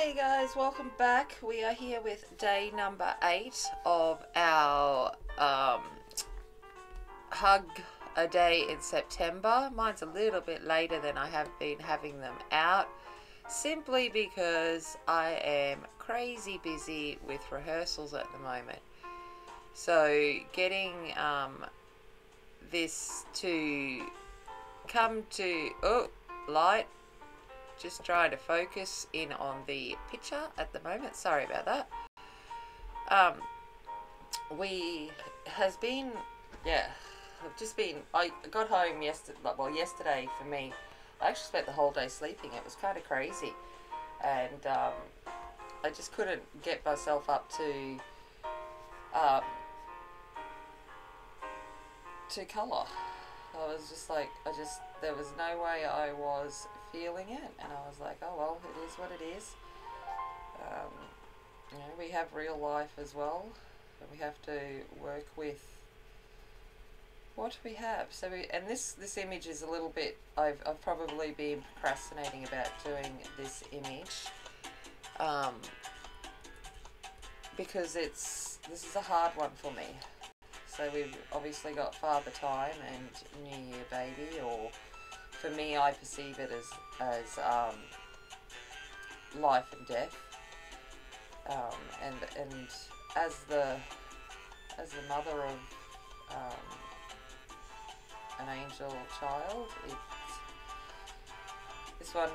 Hey guys, welcome back. We are here with day number 8 of our hug a day in September. Mine's a little bit later than I have been having them out, simply because I am crazy busy with rehearsals at the moment. So getting this to come to, light, just trying to focus in on the picture at the moment. Sorry about that. I got home yesterday for me. I actually spent the whole day sleeping. It was kind of crazy. And I just couldn't get myself up to colour. I was just like, there was no way I was feeling it, and I was like, oh well, it is what it is. We have real life as well, and we have to work with what we have. So this image is a little bit, I've probably been procrastinating about doing this image, because this is a hard one for me. So we've obviously got Father Time and New Year Baby, or for me, I perceive it as life and death, and as the mother of an angel child, this one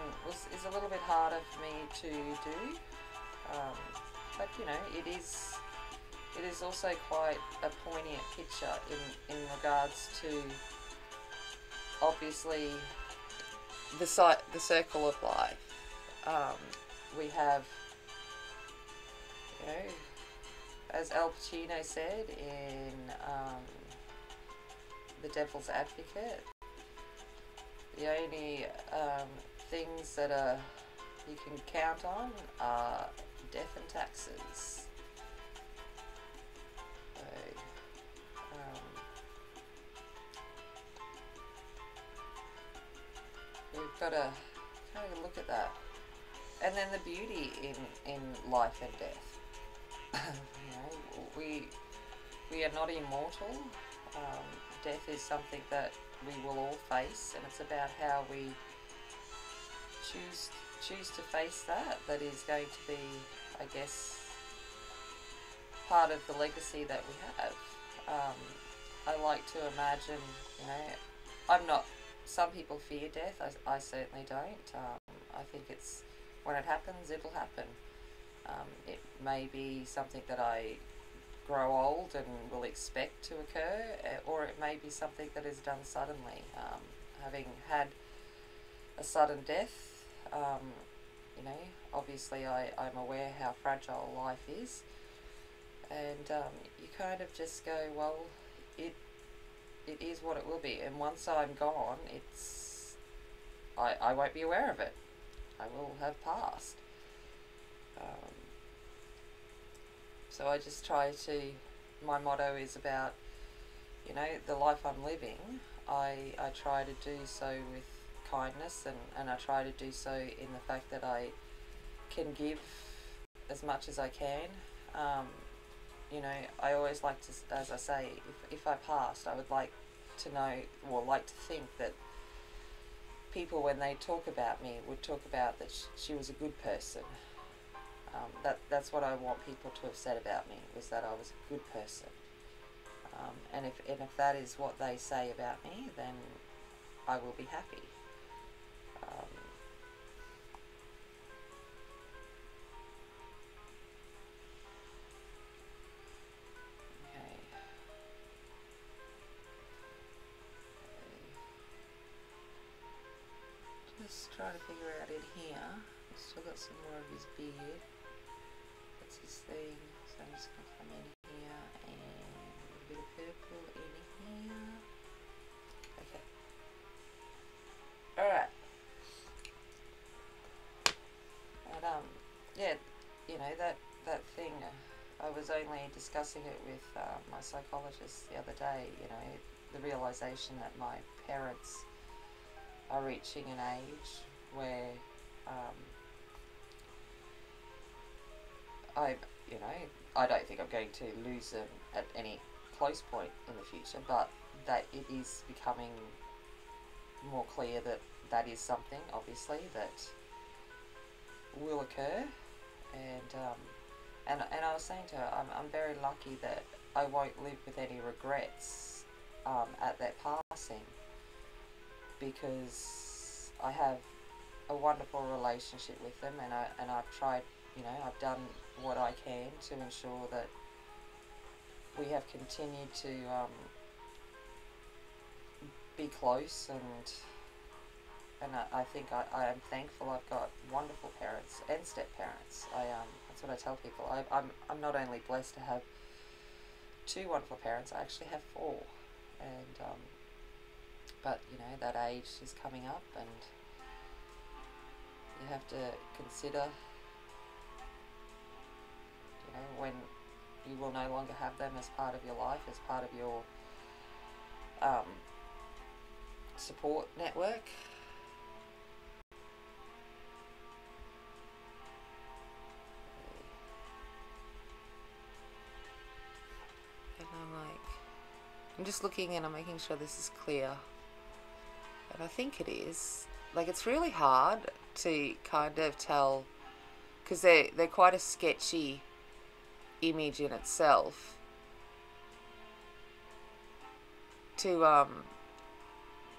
is a little bit harder for me to do, but you know, it is also quite a poignant picture in regards to, obviously, the circle of life. We have, you know, as Al Pacino said in The Devil's Advocate, the only things that you can count on are death and taxes. We've got to kind of look at that, and then the beauty in life and death. You know, we are not immortal. Death is something that we will all face, and it's about how we choose to face that. That is going to be, I guess, part of the legacy that we have. I like to imagine, you know, I'm not. Some people fear death. I certainly don't. I think it's, when it happens, it'll happen. It may be something that I grow old and will expect to occur, or it may be something that is done suddenly. Having had a sudden death, you know, obviously I'm aware how fragile life is, and you kind of just go, well, it is what it will be, and once I'm gone, I won't be aware of it. I will have passed. So I just try to, my motto is about, you know, the life I'm living, I try to do so with kindness, and I try to do so in the fact that I can give as much as I can. You know, I always like to, as I say, if I passed, I would like to know, or like to think that people, when they talk about me, would talk about that she was a good person. That's what I want people to have said about me, was that I was a good person. And if that is what they say about me, then I will be happy. Just trying to figure out in here. I've still got some more of his beard. That's his thing. So I'm just going to come in here and a bit of purple in here. Okay. Alright. And yeah, you know, that thing, I was only discussing it with my psychologist the other day, you know, the realisation that my parents are reaching an age where you know, I don't think I'm going to lose them at any close point in the future, but that it is becoming more clear that that is something, obviously, that will occur. And I was saying to her, I'm very lucky that I won't live with any regrets at their passing, because I have a wonderful relationship with them, and I've tried, you know, I've done what I can to ensure that we have continued to be close, and I think I am thankful I've got wonderful parents and step parents. That's what I tell people. I'm not only blessed to have 2 wonderful parents, I actually have 4, and but you know, that age is coming up, and you have to consider, you know, when you will no longer have them as part of your life, as part of your support network. And I'm just looking, and I'm making sure this is clear, and I think it is. Like, it's really hard to kind of tell, because they're quite a sketchy image in itself, to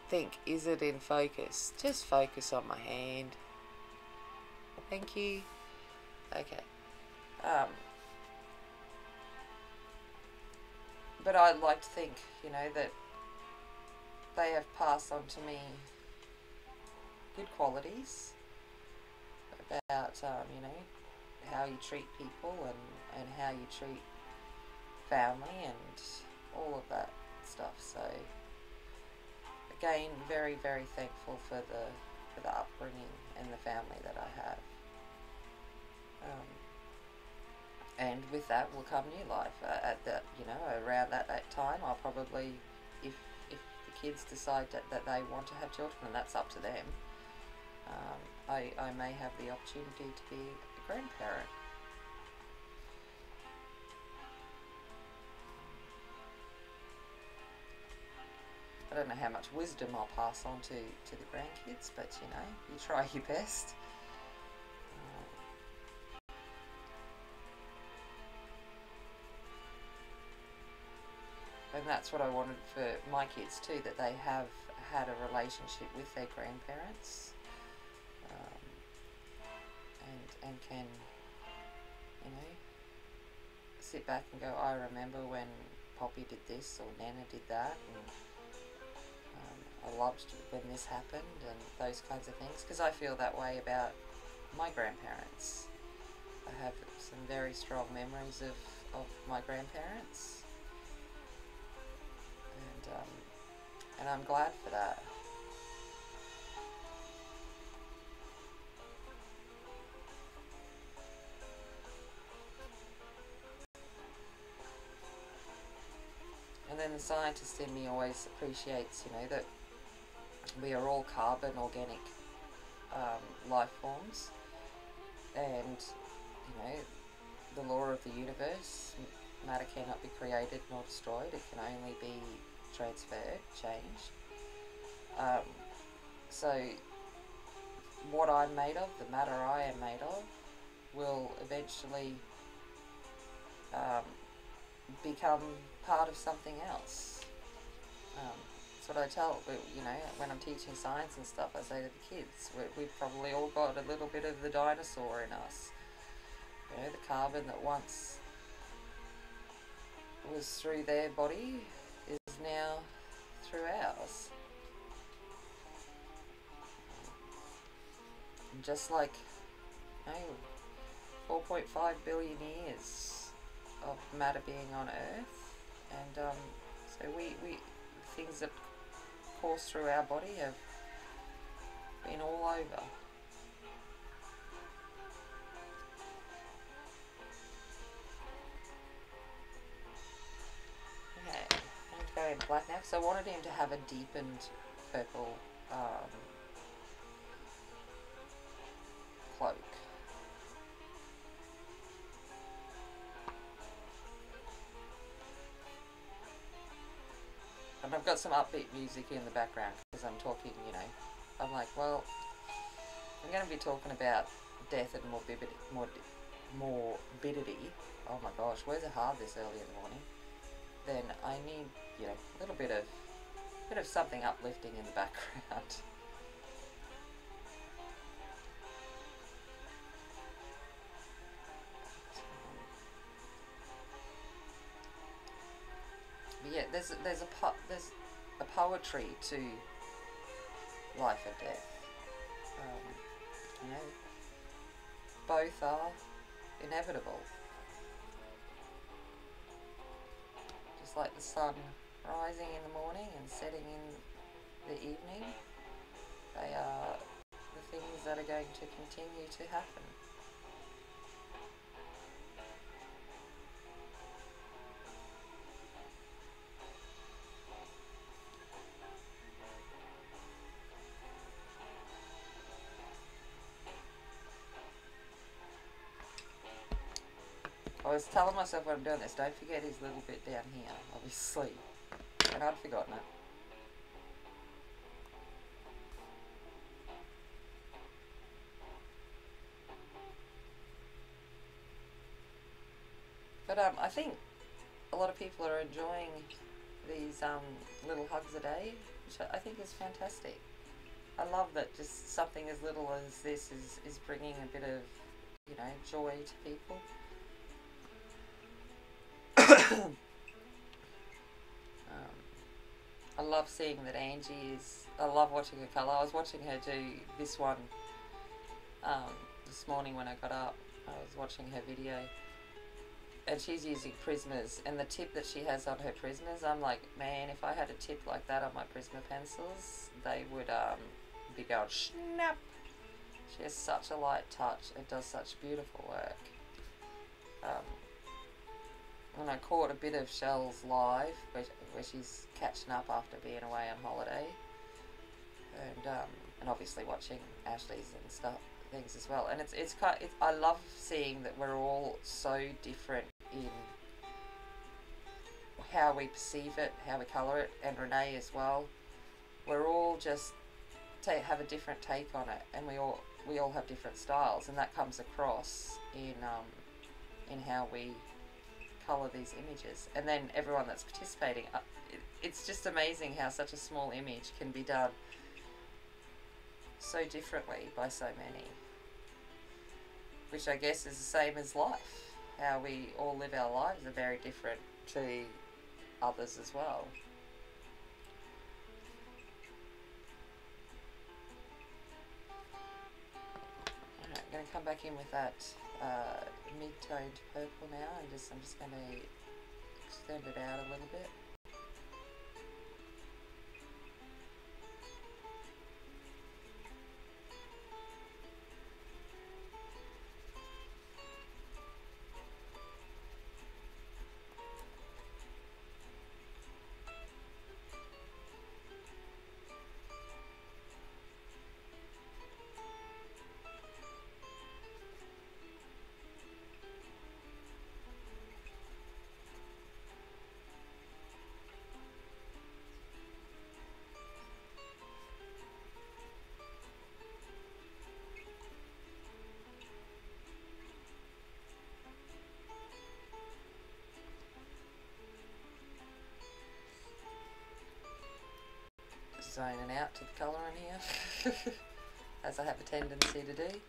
think, is it in focus? Just focus on my hand. Thank you. Okay. But I'd like to think, you know, that they have passed on to me good qualities about, you know, how you treat people, and how you treat family, and all of that stuff. So again, very, very thankful for the upbringing and the family that I have. And with that will come new life. At that, you know, around that time, I'll probably, if the kids decide that they want to have children, and that's up to them, I may have the opportunity to be a grandparent. I don't know how much wisdom I'll pass on to the grandkids, but you know, you try your best. And that's what I wanted for my kids too, that they have had a relationship with their grandparents, and can, you know, sit back and go, I remember when Poppy did this, or Nana did that, and I loved when this happened, and those kinds of things, because I feel that way about my grandparents. I have some very strong memories of my grandparents, and I'm glad for that. And then the scientist in me always appreciates, you know, that we are all carbon, organic life forms, and, you know, the law of the universe, matter cannot be created nor destroyed, it can only be transferred, changed. So what I'm made of, the matter I am made of, will eventually become part of something else. That's what I tell, you know, when I'm teaching science and stuff, I say to the kids, we've probably all got a little bit of the dinosaur in us. You know, the carbon that once was through their body is now through ours. And just like, you know, 4.5 billion years of matter being on Earth, and so we things that course through our body have been all over. Okay, I'm going to go in black now, because I wanted him to have a deepened purple cloak. I've got some upbeat music in the background because I'm talking, you know, I'm like, well, I'm going to be talking about death and morbidity. Oh my gosh, words are hard this early in the morning. Then I need, you know, a little bit of something uplifting in the background. But yeah, there's a poetry to life and death. You know, both are inevitable. Just like the sun rising in the morning and setting in the evening, they are the things that are going to continue to happen. I was telling myself when I'm doing this, don't forget his little bit down here, obviously, and I'd forgotten it. But I think a lot of people are enjoying these little hugs a day, which I think is fantastic. I love that just something as little as this is bringing a bit of, you know, joy to people. I love seeing that Angie is, I love watching her colour. I was watching her do this one this morning when I got up. I was watching her video and she's using Prismas, and the tip that she has on her Prismas, I'm like, man, if I had a tip like that on my Prisma pencils, they would be going snap. She has such a light touch and does such beautiful work. And I caught a bit of Shell's live where she's catching up after being away on holiday, and obviously watching Ashleigh's and things as well. And I love seeing that we're all so different in how we perceive it, how we colour it, and Renee as well. We're all just have a different take on it, and we all have different styles, and that comes across in how we colour these images. And then everyone that's participating, it's just amazing how such a small image can be done so differently by so many, which I guess is the same as life. How we all live our lives are very different to others as well. Alright, I'm going to come back in with that mid-toned purple now, and I'm just going to extend it out a little bit. Zoning out to the colour in here, as I have a tendency to do.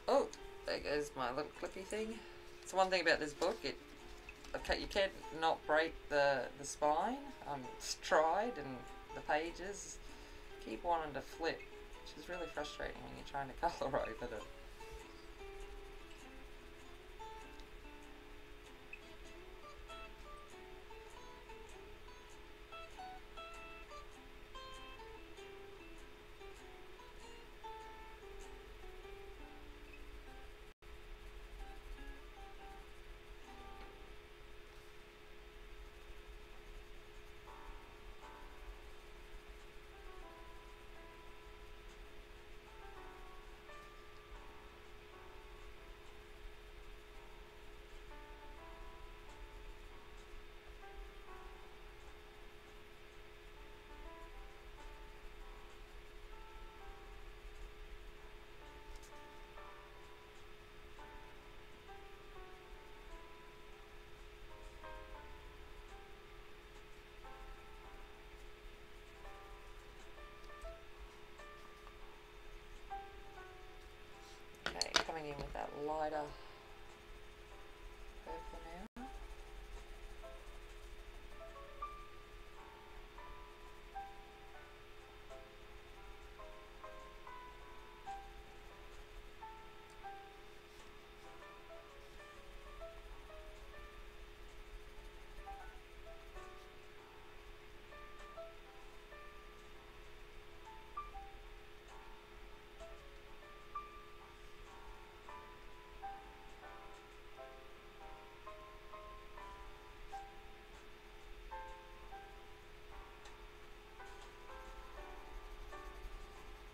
Oh, there goes my little clippy thing. It's one thing about this book, you can't not break the spine. It's tried, and the pages keep wanting to flip, which is really frustrating when you're trying to colour over them. lighter purple now.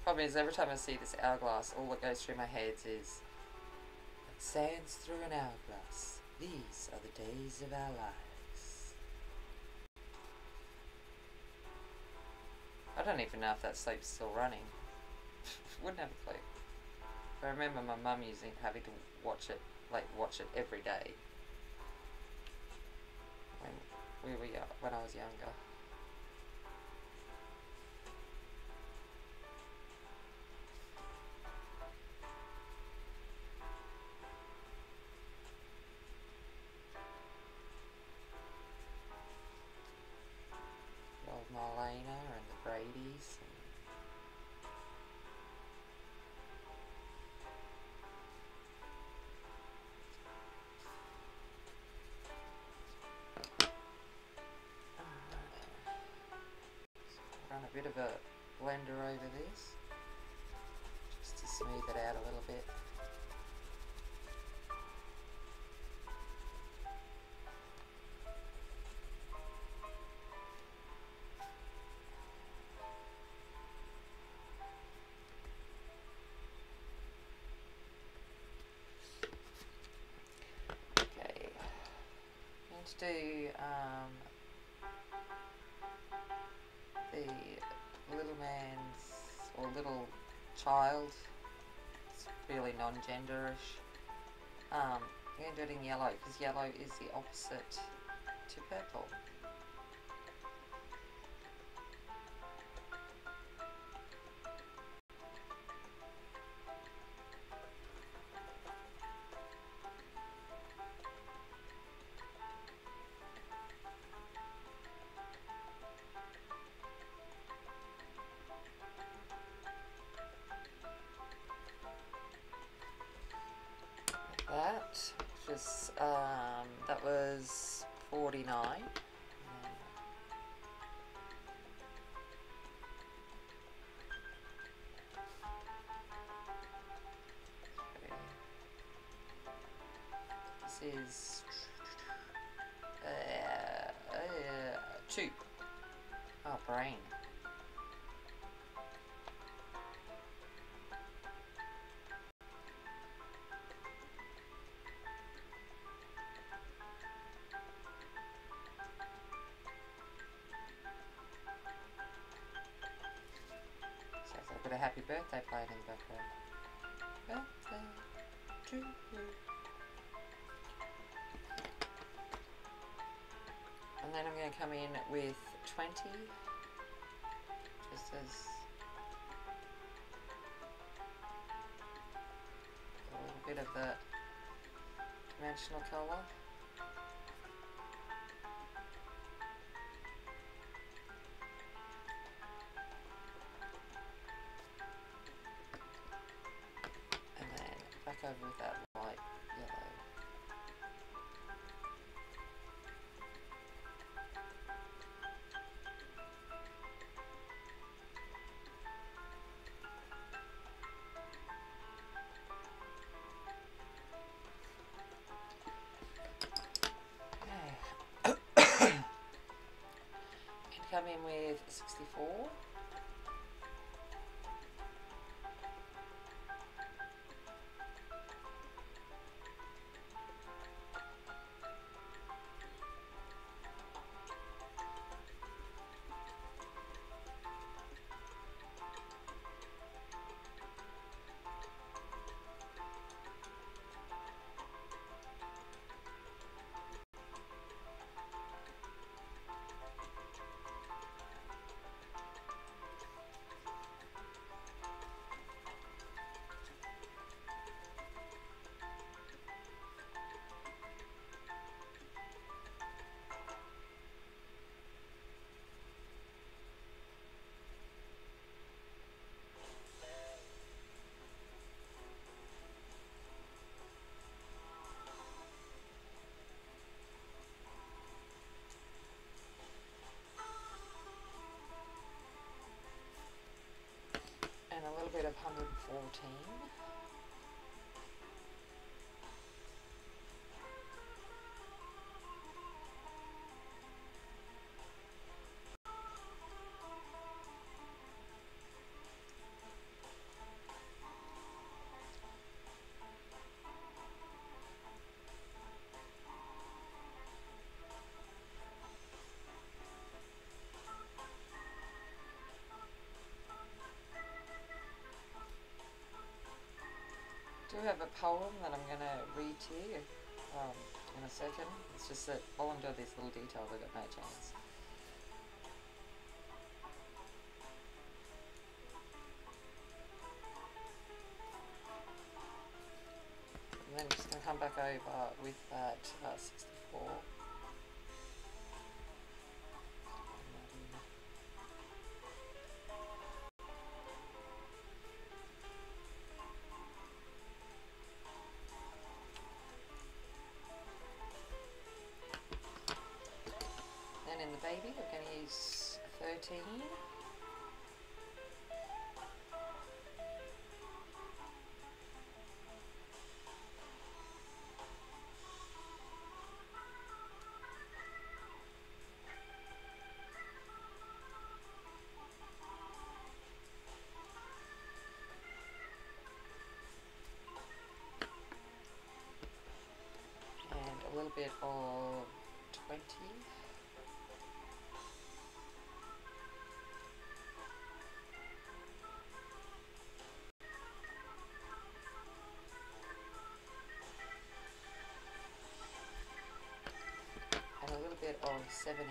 Problem is, every time I see this hourglass, all that goes through my head is, "It sands through an hourglass. These are the days of our lives." I don't even know if that soap's still running. Wouldn't have a clue. I remember my mum having to watch it every day when I was younger. Marlena and the Brady's. Run a bit of a blender over this just to smooth it out a little bit. Do the little man's or little child. It's really non-genderish. I'm going to do it in yellow because yellow is the opposite to purple. That was 49. This is 2. Oh, brain. A happy birthday playing in the background. Birthday to you. And then I'm going to come in with 20, just as a little bit of the dimensional colour. Over with that light yellow. Okay. And come in with 64. bit of 114. I do have a poem that I'm going to read to you in a second. It's just that while I'm doing these little details, I've got no chance. And then I'm just going to come back over with that 64. Then in the baby, we're going to use 13. And a little bit of 20. And a little bit of 70.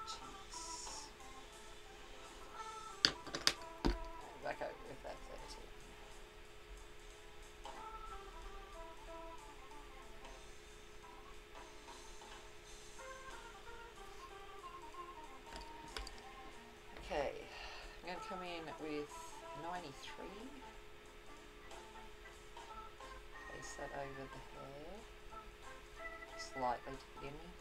Cheeks. And back over with that 30. Okay, I'm going to come in with 93. Place that over the hair, slightly to begin with.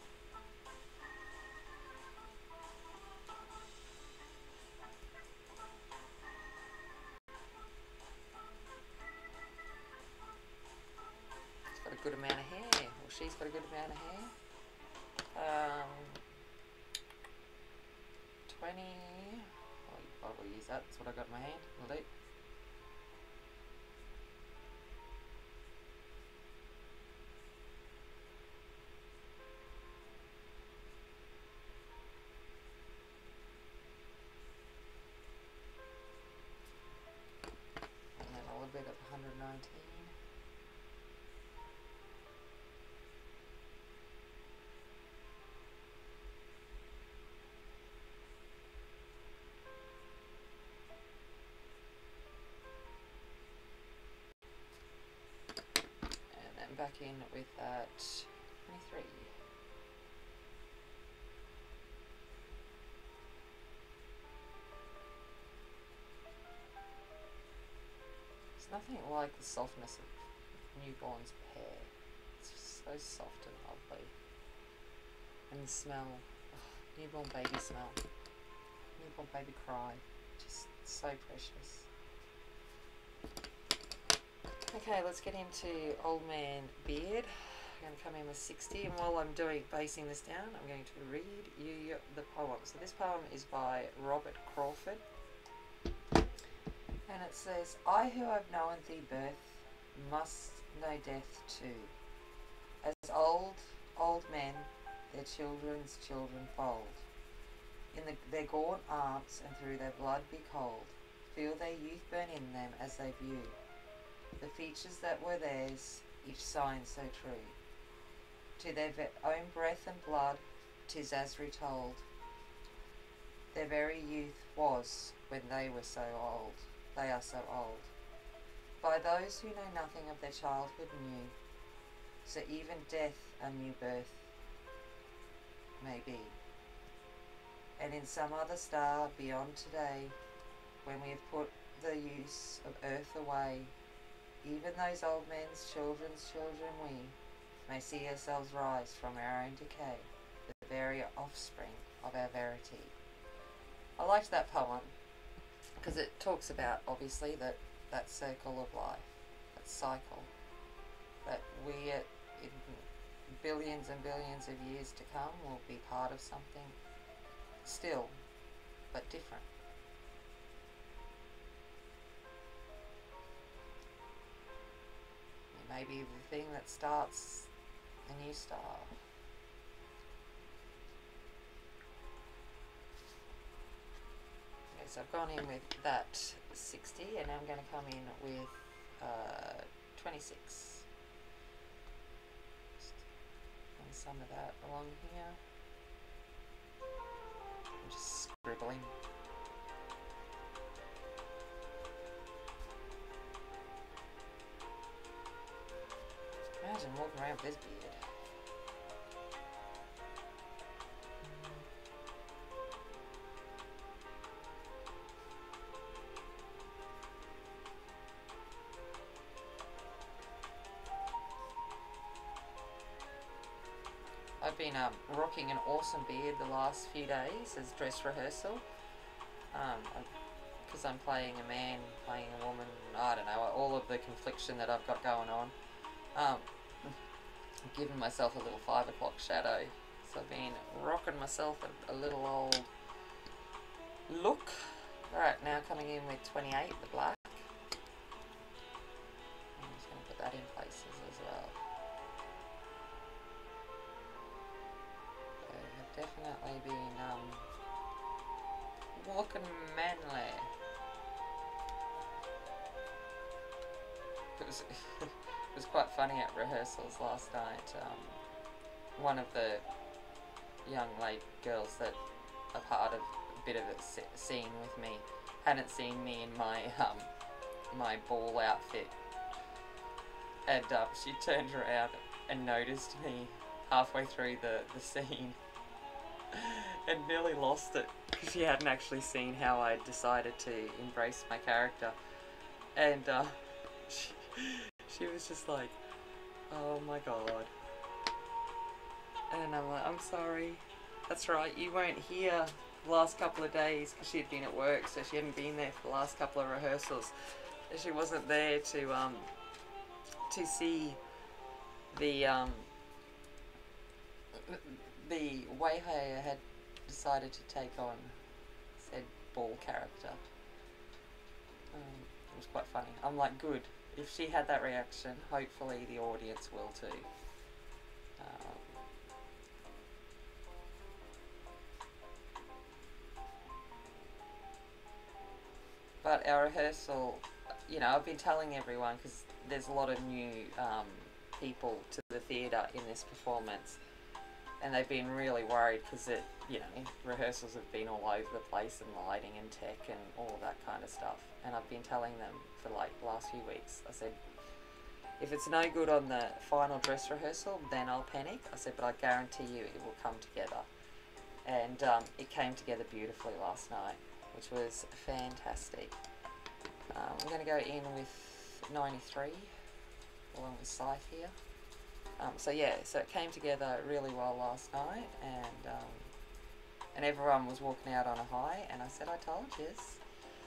It's got a good amount of hair, or she's got a good amount of hair. 20, oh, you probably use that, that's what I got in my hand, will do. And then a little bit of 119. Back in with that 23. There's nothing like the softness of newborn's hair. It's just so soft and lovely. And the smell, oh, newborn baby smell, newborn baby cry, just so precious. Okay, let's get into Old Man Beard. I'm going to come in with 60, and while I'm basing this down, I'm going to read you the poem. So this poem is by Robert Crawford, and it says, I who have known thee birth must know death too. As old men their children's children fold. In their gaunt arms and through their blood be cold, feel their youth burn in them as they view the features that were theirs, each sign so true. To their own breath and blood, 'tis as retold, their very youth was when they were so old. They are so old. By those who know nothing of their childhood knew, so even death a new birth may be. And in some other star beyond today, when we have put the use of earth away, even those old men's children's children we may see ourselves rise from our own decay, the very offspring of our verity. I liked that poem because it talks about, obviously, that circle of life, that cycle, that we in billions and billions of years to come will be part of something still, but different. Maybe the thing that starts a new star. Okay, so I've gone in with that 60, and I'm going to come in with 26. And some of that along here. I'm just scribbling. Imagine walking around with this beard. I've been rocking an awesome beard the last few days as dress rehearsal. Because I'm playing a man, playing a woman, I don't know, all of the confliction that I've got going on. I've given myself a little 5 o'clock shadow, so I've been rocking myself a little old look. Alright, now coming in with 28, the black. I'm just going to put that in places as well. So I've definitely been looking manly. It was quite funny at rehearsals last night. One of the young girls that are part of a bit of a scene with me hadn't seen me in my my ball outfit, and she turned around and noticed me halfway through the scene and nearly lost it because she hadn't actually seen how I decided to embrace my character, and she was just like, oh my god. And I'm like, I'm sorry. That's right, you weren't here the last couple of days because she had been at work, so she hadn't been there for the last couple of rehearsals. And she wasn't there to see the way I had decided to take on said ball character. It was quite funny. I'm like, good. If she had that reaction, hopefully the audience will too. But our rehearsal, you know, I've been telling everyone, because there's a lot of new people to the theatre in this performance, and they've been really worried because it, you know, rehearsals have been all over the place, and lighting and tech and all of that kind of stuff. And I've been telling them for like the last few weeks, I said, if it's no good on the final dress rehearsal, then I'll panic. I said, but I guarantee you it will come together. And it came together beautifully last night, which was fantastic. I'm going to go in with 93 along with Scythe here. So yeah, so it came together really well last night, and everyone was walking out on a high. And I said, I told you.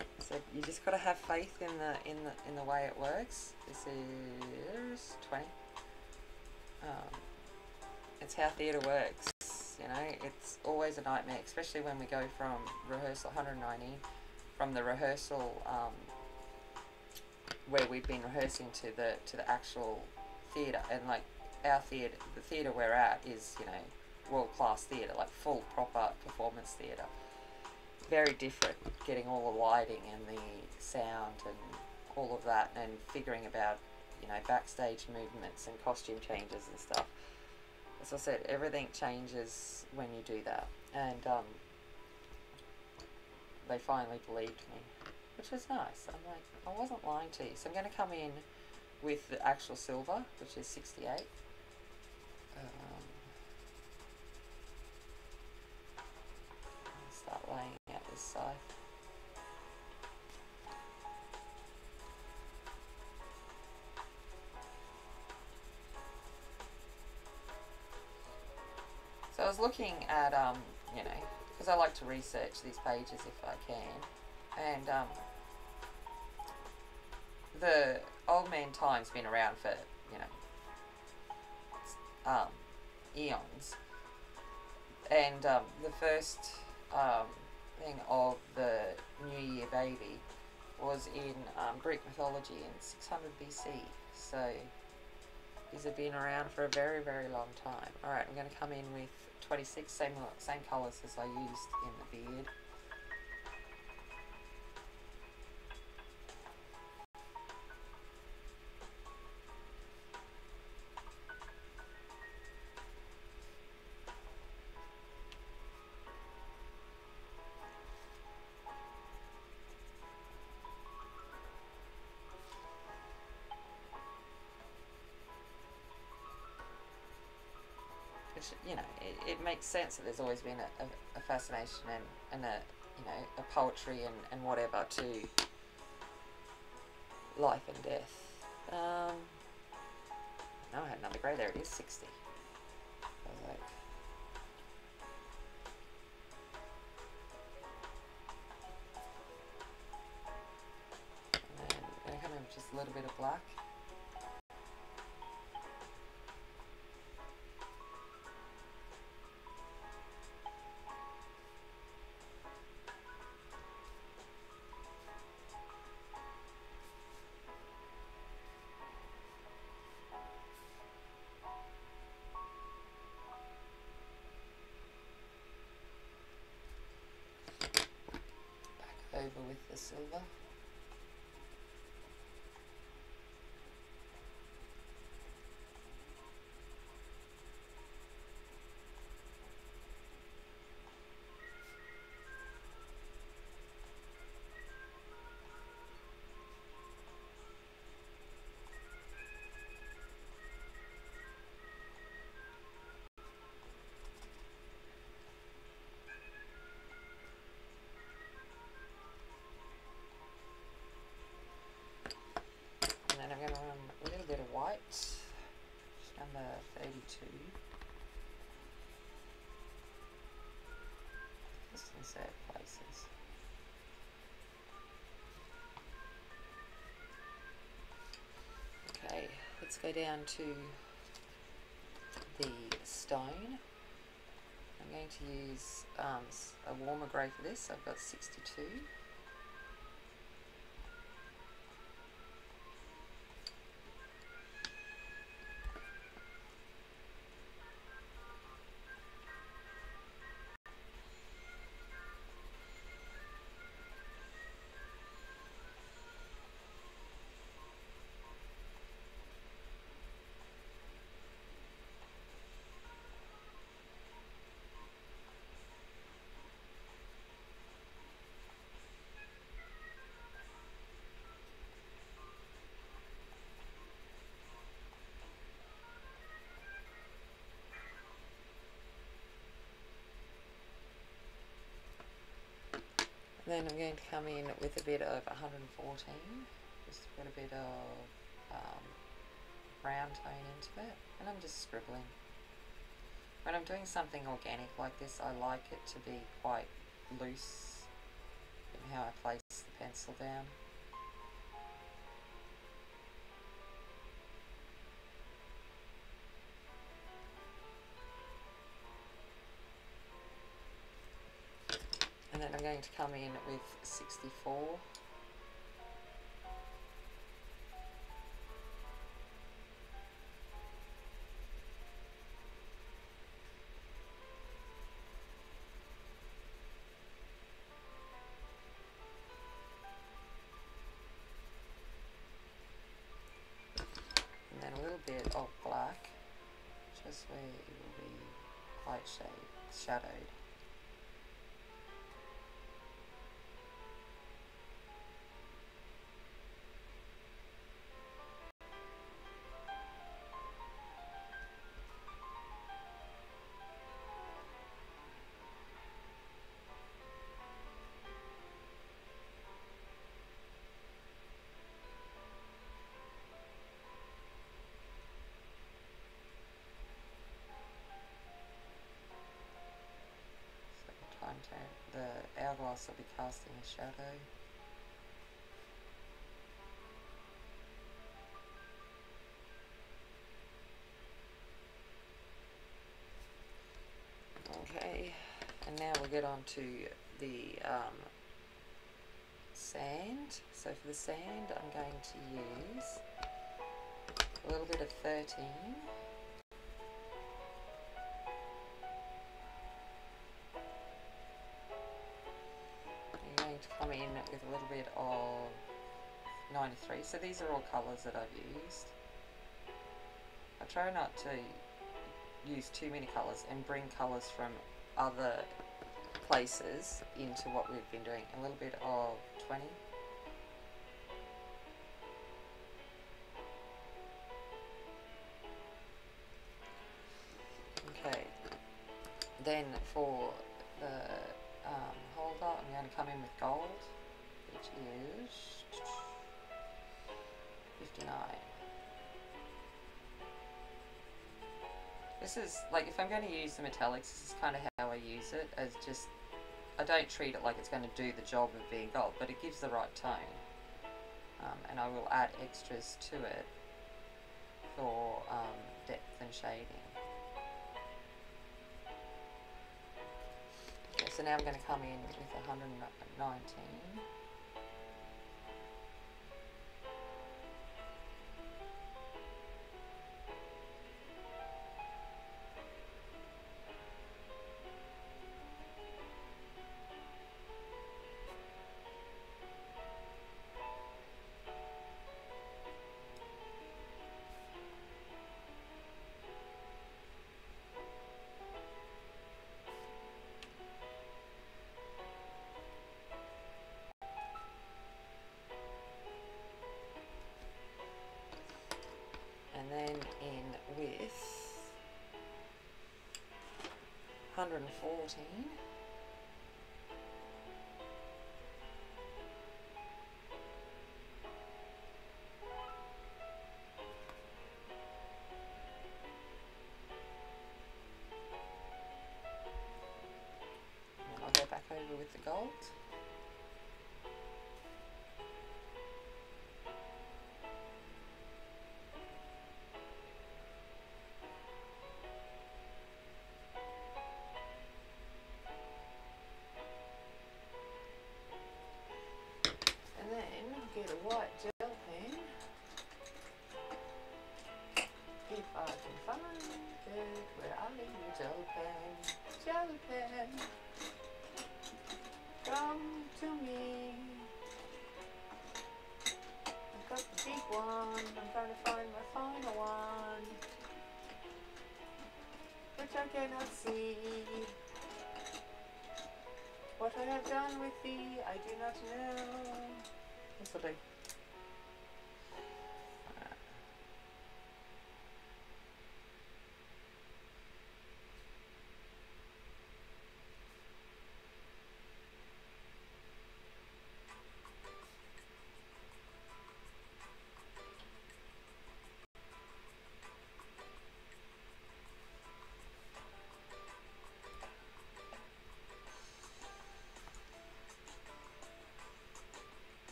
I said, you just got to have faith in the way it works. This is 20. It's how theatre works. You know, it's always a nightmare, especially when we go from rehearsal 190, from the rehearsal where we've been rehearsing to the actual theatre. And like our theatre, the theatre we're at is, you know, world-class theatre, like full proper performance theatre. Very different, getting all the lighting and the sound and all of that, and figuring about, you know, backstage movements and costume changes and stuff. As I said, everything changes when you do that, and they finally believed me, which was nice. I'm like, I wasn't lying to you. So I'm going to come in with the actual silver, which is 68. Start laying out this scythe. So I was looking at, you know, because I like to research these pages if I can. And the Old Man Time's been around for, you know, eons. And the first thing of the New Year baby was in Greek mythology in 600 BC. So these have been around for a very, very long time. Alright, I'm going to come in with 26, same colours as I used in the beard. Which, you know, it makes sense that there's always been a fascination and a, you know, a poetry and whatever to life and death. No, I had another grey. There it is, 60. I was like, and then I'm going to come in with just a little bit of black. Over with the silver. And I'm going to run a little bit of white, number 32. Just insert places. Okay, let's go down to the stone. I'm going to use a warmer grey for this. I've got 62. Then I'm going to come in with a bit of 114, just to put a bit of brown tone into it, and I'm just scribbling. When I'm doing something organic like this, I like it to be quite loose in how I place the pencil down. And then I'm going to come in with 64. And then a little bit of black, just where it will be quite shadowed. else will be casting a shadow. Okay, and now we'll get on to the sand. So for the sand, I'm going to use a little bit of 13. I'm going to come in with a little bit of 93. So these are all colours that I've used. I try not to use too many colours and bring colours from other places into what we've been doing. A little bit of 20. Okay, then for the holder, I'm going to come in with gold, which is 59. This is, like, if I'm going to use the metallics, this is kind of how I use it, as just, I don't treat it like it's going to do the job of being gold, but it gives the right tone. And I will add extras to it for depth and shading. Okay, so now I'm going to come in with 119. And then in with 114. And I'll go back over with the gold. Get a white gel pen, if I can find it. Where are you, gel pen? Gel pen, come to me. I've got the big one, I'm trying to find my final one, which I cannot see. What I have done with thee, I do not know. This will do.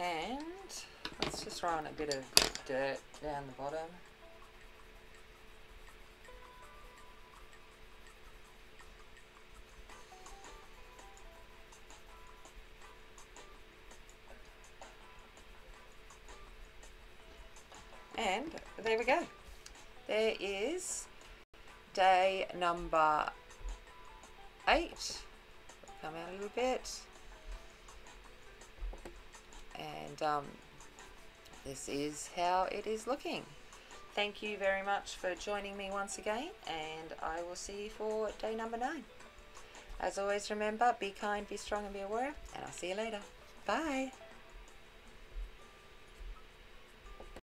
And let's just throw on a bit of dirt down the bottom. And there we go. There is day number 8. Come out a little bit. And this is how it is looking. Thank you very much for joining me once again, and I will see you for day number 9. As always, remember, be kind, be strong and be aware, and I'll see you later. Bye.